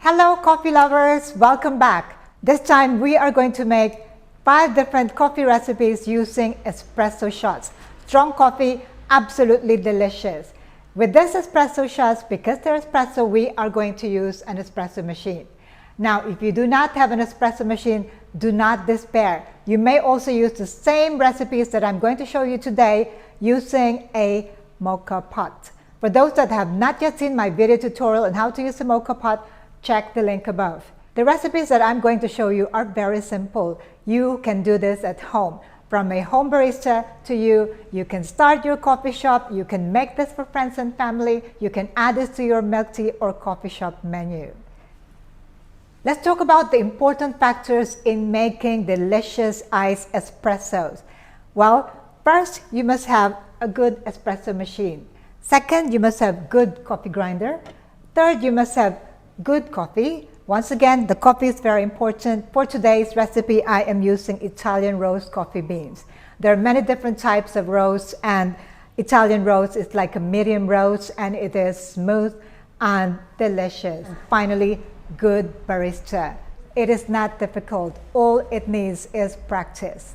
Hello coffee lovers, welcome back. This time we are going to make 5 different coffee recipes using espresso shots. Strong coffee, absolutely delicious. With this espresso shots, because they're espresso, we are going to use an espresso machine. Now, if you do not have an espresso machine, do not despair. You may also use the same recipes that I'm going to show you today using a mocha pot. For those that have not yet seen my video tutorial on how to use a mocha pot, check the link above. The recipes that I'm going to show you are very simple. You can do this at home. From a home barista to you can start your coffee shop, you can make this for friends and family, you can add this to your milk tea or coffee shop menu. Let's talk about the important factors in making delicious iced espressos. Well, first, you must have a good espresso machine. Second, you must have good coffee grinder. Third, you must have good coffee. Once again, the coffee is very important. For today's recipe, I am using Italian roast coffee beans. There are many different types of roast, and Italian roast is like a medium roast, and it is smooth and delicious. Finally, good barista. It is not difficult. All it needs is practice.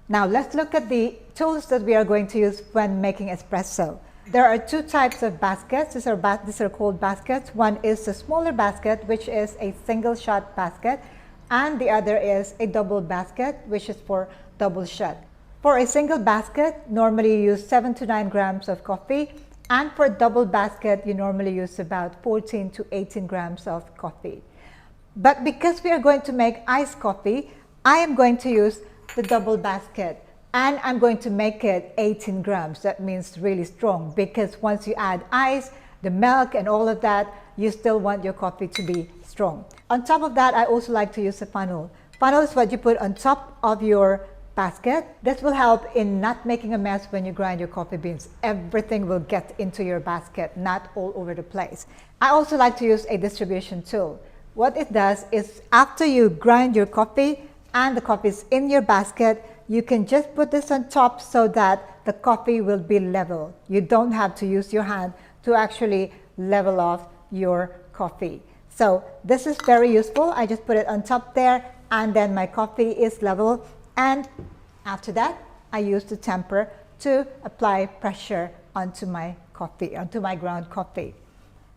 Now let's look at the tools that we are going to use when making espresso. There are 2 types of baskets. These are called baskets. One is a smaller basket, which is a single shot basket, and the other is a double basket, which is for double shot. For a single basket, normally you use 7 to 9 grams of coffee, and for a double basket, you normally use about 14 to 18 grams of coffee. But because we are going to make iced coffee, I am going to use the double basket. And I'm going to make it 18 grams. That means really strong, because once you add ice, the milk and all of that, you still want your coffee to be strong. On top of that, I also like to use a funnel. Funnel is what you put on top of your basket. This will help in not making a mess when you grind your coffee beans. Everything will get into your basket, not all over the place. I also like to use a distribution tool. What it does is after you grind your coffee and the coffee is in your basket, you can just put this on top so that the coffee will be level. You don't have to use your hand to actually level off your coffee. So this is very useful. I just put it on top there, and then my coffee is level. And after that, I use the temper to apply pressure onto my coffee, onto my ground coffee.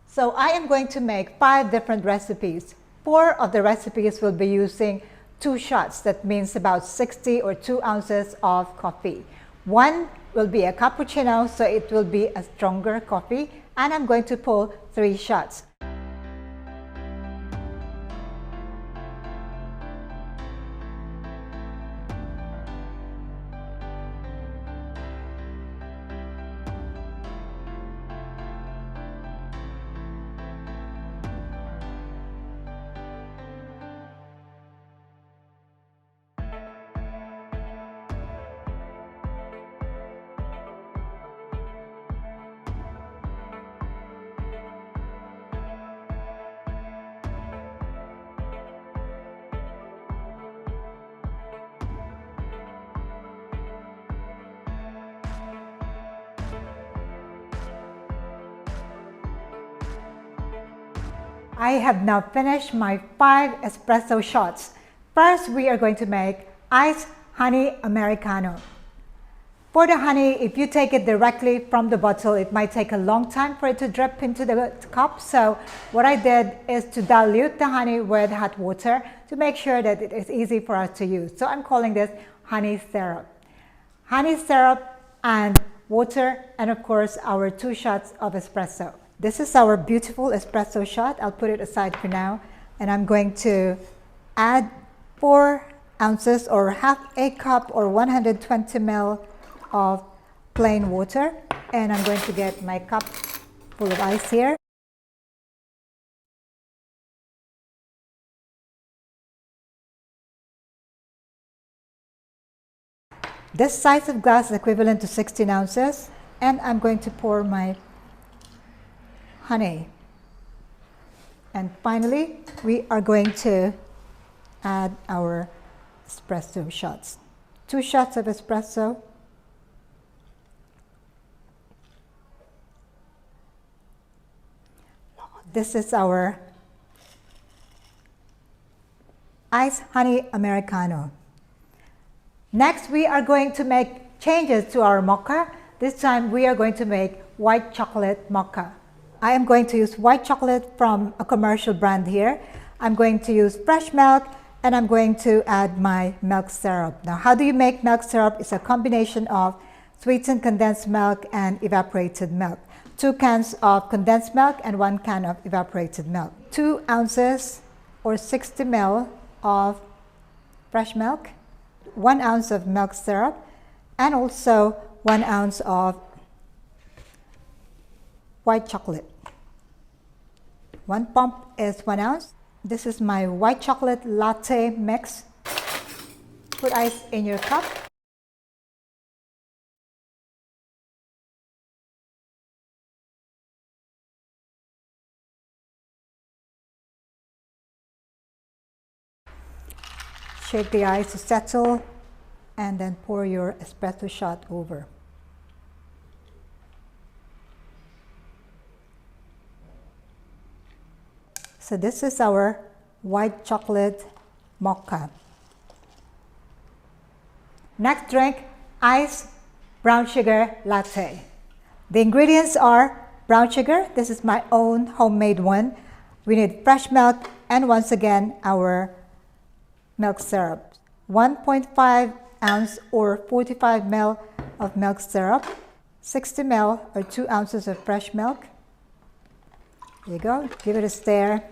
So I am going to make 5 different recipes. 4 of the recipes will be using 2 shots. That means about 60 or 2 ounces of coffee. 1 will be a cappuccino, so it will be a stronger coffee, and I'm going to pull 3 shots. I have now finished my 5 espresso shots. First, we are going to make iced honey Americano. For the honey, if you take it directly from the bottle, it might take a long time for it to drip into the cup. So what I did is to dilute the honey with hot water to make sure that it is easy for us to use. So I'm calling this honey syrup. Honey syrup and water, and of course our 2 shots of espresso. This is our beautiful espresso shot. I'll put it aside for now, and I'm going to add 4 ounces or half a cup or 120 ml of plain water, and I'm going to get my cup full of ice here. This size of glass is equivalent to 16 ounces, and I'm going to pour my honey. And finally, we are going to add our espresso shots. 2 shots of espresso. This is our iced honey Americano. Next, we are going to make changes to our mocha. This time, we are going to make white chocolate mocha. I am going to use white chocolate from a commercial brand here. I'm going to use fresh milk, and I'm going to add my milk syrup. Now, how do you make milk syrup? It's a combination of sweetened condensed milk and evaporated milk. 2 cans of condensed milk and 1 can of evaporated milk. 2 ounces or 60 ml of fresh milk, 1 ounce of milk syrup, and also 1 ounce of white chocolate. 1 pump is 1 ounce. This is my white chocolate latte mix. Put ice in your cup. Shake the ice to settle, and then pour your espresso shot over. So this is our white chocolate mocha. Next drink, iced brown sugar latte. The ingredients are brown sugar. This is my own homemade one. We need fresh milk and once again our milk syrup. 1.5 ounce or 45 ml of milk syrup, 60 ml or 2 ounces of fresh milk. There you go, give it a stir.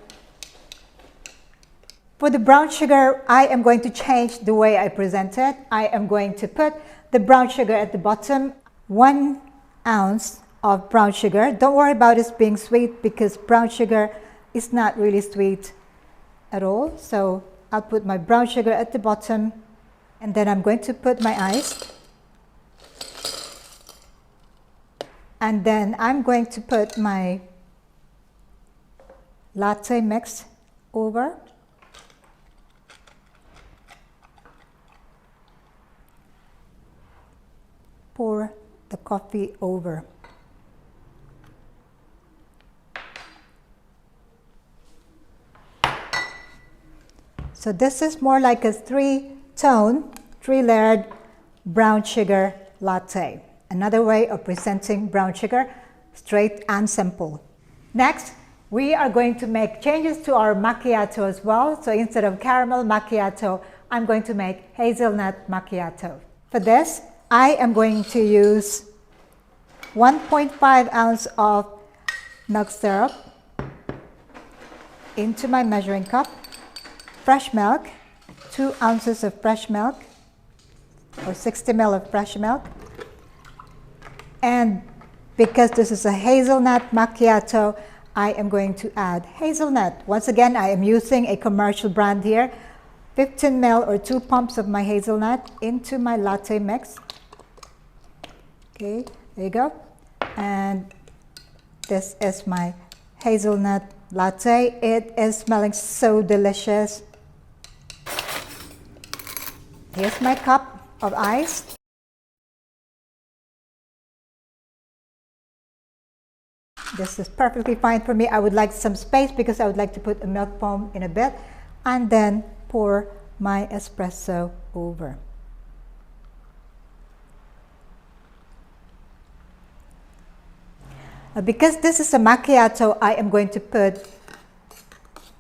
For the brown sugar, I am going to change the way I present it. I am going to put the brown sugar at the bottom, 1 ounce of brown sugar. Don't worry about it being sweet because brown sugar is not really sweet at all. So I'll put my brown sugar at the bottom, and then I'm going to put my ice. And then I'm going to put my latte mix over. Pour the coffee over. So this is more like a 3-tone, 3-layered brown sugar latte. Another way of presenting brown sugar, straight and simple. Next, we are going to make changes to our macchiato as well. So instead of caramel macchiato, I'm going to make hazelnut macchiato. For this, I am going to use 1.5 ounce of milk syrup into my measuring cup. Fresh milk, 2 ounces of fresh milk or 60 ml of fresh milk. And because this is a hazelnut macchiato, I am going to add hazelnut. Once again, I am using a commercial brand here. 15 ml or 2 pumps of my hazelnut into my latte mix. Okay, there you go. And this is my hazelnut latte. It is smelling so delicious. Here's my cup of ice. This is perfectly fine for me. I would like some space because I would like to put a milk foam in a bit, and then pour my espresso over. Because this is a macchiato, I am going to put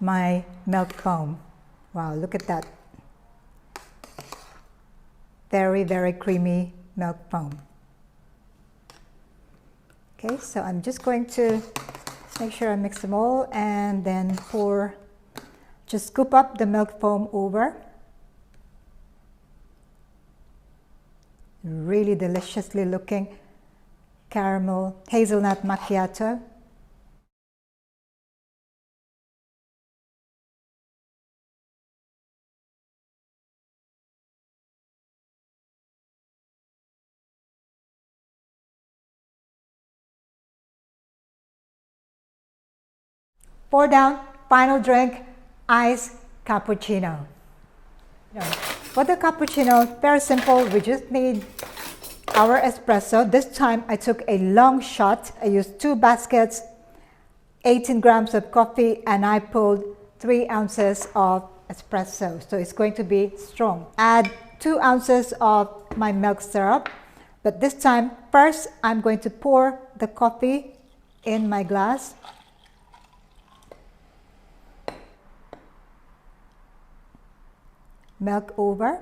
my milk foam. Wow, look at that. Very, very creamy milk foam. Okay, so I'm just going to make sure I mix them all and then pour, just scoop up the milk foam over. Really deliciously looking caramel hazelnut macchiato. Pour down, final drink, iced cappuccino. For the cappuccino, very simple. We just need our espresso. This time I took a long shot. I used 2 baskets, 18 grams of coffee, and I pulled 3 ounces of espresso, so it's going to be strong. Add 2 ounces of my milk syrup, but this time, first I'm going to pour the coffee in my glass. Milk over.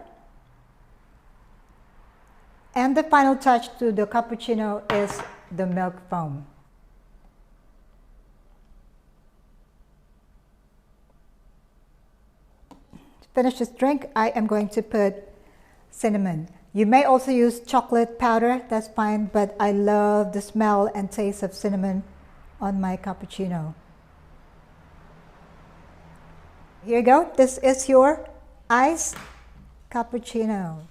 And the final touch to the cappuccino is the milk foam. To finish this drink, I am going to put cinnamon. You may also use chocolate powder, that's fine, but I love the smell and taste of cinnamon on my cappuccino. Here you go, this is your iced cappuccino.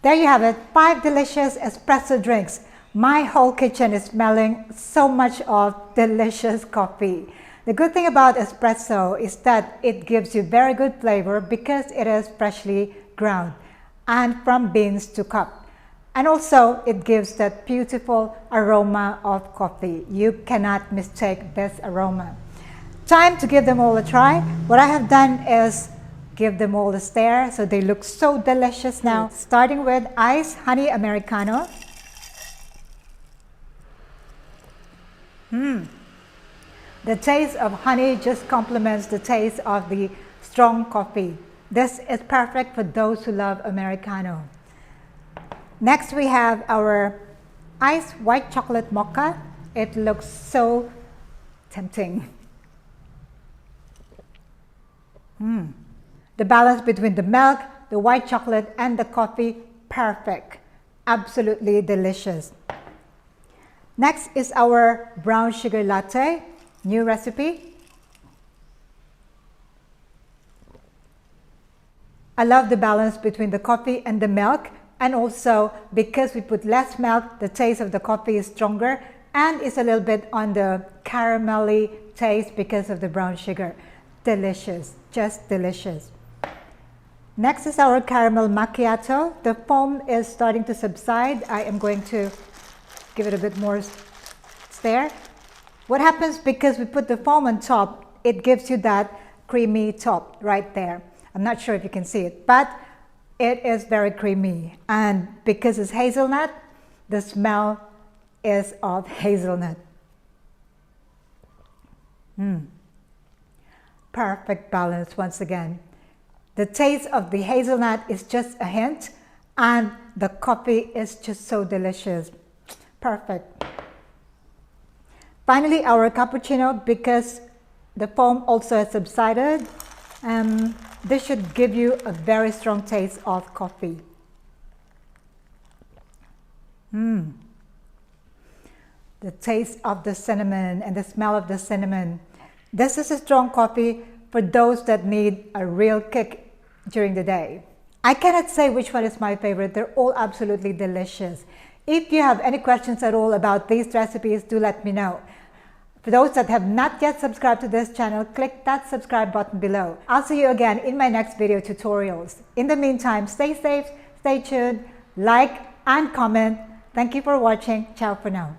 There you have it, 5 delicious espresso drinks. My whole kitchen is smelling so much of delicious coffee. The good thing about espresso is that it gives you very good flavor because it is freshly ground and from beans to cup. And also it gives that beautiful aroma of coffee. You cannot mistake this aroma. Time to give them all a try. What I have done is give them all a stare, so they look so delicious now. Starting with iced honey Americano. The taste of honey just complements the taste of the strong coffee. This is perfect for those who love Americano. Next we have our iced white chocolate mocha. It looks so tempting. The balance between the milk, the white chocolate, and the coffee, perfect. Absolutely delicious. Next is our brown sugar latte, new recipe. I love the balance between the coffee and the milk, and also because we put less milk, the taste of the coffee is stronger and it's a little bit on the caramelly taste because of the brown sugar. Delicious, just delicious. Next is our caramel macchiato. The foam is starting to subside. I am going to give it a bit more stir. What happens because we put the foam on top, it gives you that creamy top right there. I'm not sure if you can see it, but it is very creamy. And because it's hazelnut, the smell is of hazelnut. Perfect balance once again. The taste of the hazelnut is just a hint, and the coffee is just so delicious. Perfect. Finally, our cappuccino, because the foam also has subsided, this should give you a very strong taste of coffee. The taste of the cinnamon and the smell of the cinnamon. This is a strong coffee for those that need a real kick during the day. I cannot say which one is my favorite. They're all absolutely delicious. If you have any questions at all about these recipes, do let me know. For those that have not yet subscribed to this channel, click that subscribe button below. I'll see you again in my next video tutorials. In the meantime, stay safe, stay tuned, like and comment. Thank you for watching. Ciao for now.